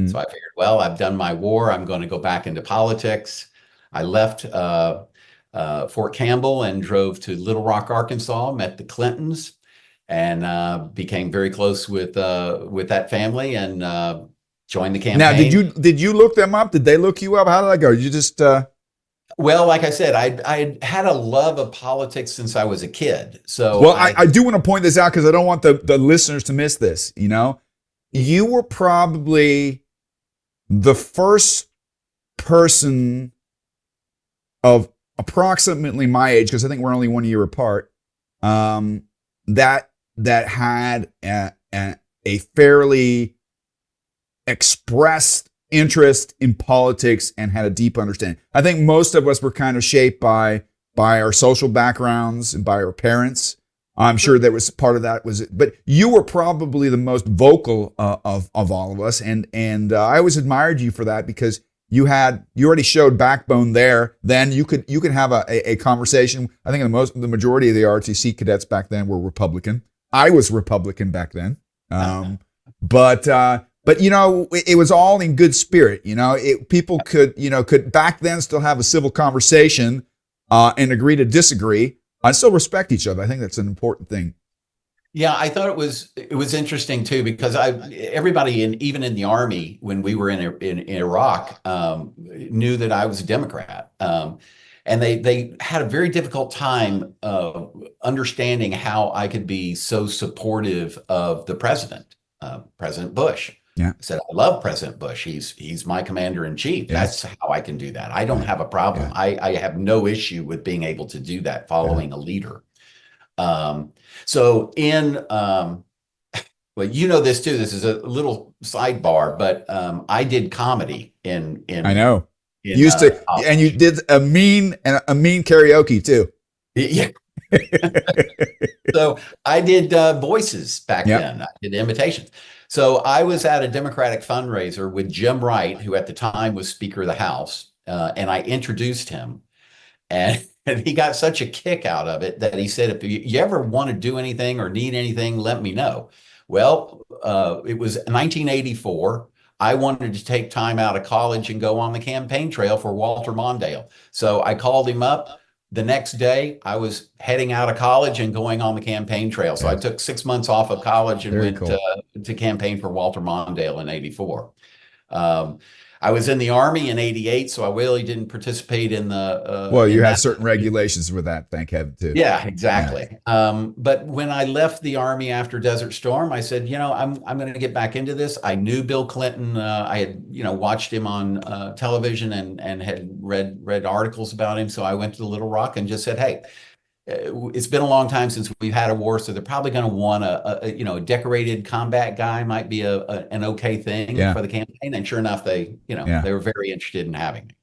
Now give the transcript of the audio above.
So I figured, well, I've done my war. I'm going to go back into politics. I left Fort Campbell and drove to Little Rock, Arkansas, met the Clintons, and became very close with that family, and joined the campaign. Now, did you look them up? Did they look you up? How did that go? You just Well, like I said, I had a love of politics since I was a kid. So well, I do want to point this out because I don't want the listeners to miss this. You know, you were probably the first person of approximately my age, because I think we're only 1 year apart, that had a fairly expressed interest in politics and had a deep understanding. I think most of us were kind of shaped by our social backgrounds and by our parents. I'm sure there was part of that but you were probably the most vocal of all of us, and I always admired you for that, because you already showed backbone there. Then you could have a conversation. I think the majority of the ROTC cadets back then were Republican. I was Republican back then, but you know, it was all in good spirit. You know, people could back then still have a civil conversation and agree to disagree. I still respect each other. I think that's an important thing. Yeah, I thought it was interesting too, because everybody even in the Army, when we were in Iraq, knew that I was a Democrat, and they had a very difficult time understanding how I could be so supportive of the president, President Bush. Yeah. I said, I love President Bush. He's my commander in chief. Yes. That's how I can do that. I don't have a problem. Yeah. I have no issue with being able to do that, following a leader. So well, you know this too. This is a little sidebar, but I did comedy in I know. in, You used to, college. and you did a mean karaoke too. Yeah. So I did voices back Yep. then. I did imitations. So I was at a Democratic fundraiser with Jim Wright, who at the time was Speaker of the House, and I introduced him. And he got such a kick out of it that he said, if you ever want to do anything or need anything, let me know. Well, it was 1984. I wanted to take time out of college and go on the campaign trail for Walter Mondale. So I called him up. The next day, I was heading out of college and going on the campaign trail. So I took 6 months off of college and Very went cool. to campaign for Walter Mondale in '84. I was in the Army in '88, so I really didn't participate in the. Well, you in had that. certain regulations with that, thank heaven, too. Yeah, exactly. But when I left the Army after Desert Storm, I said, you know, I'm going to get back into this. I knew Bill Clinton. I had, watched him on television and had read articles about him. So I went to Little Rock and just said, hey, it's been a long time since we've had a war, so they're probably going to want a decorated combat guy might be an okay thing Yeah. for the campaign. And sure enough, they Yeah. were very interested in having me.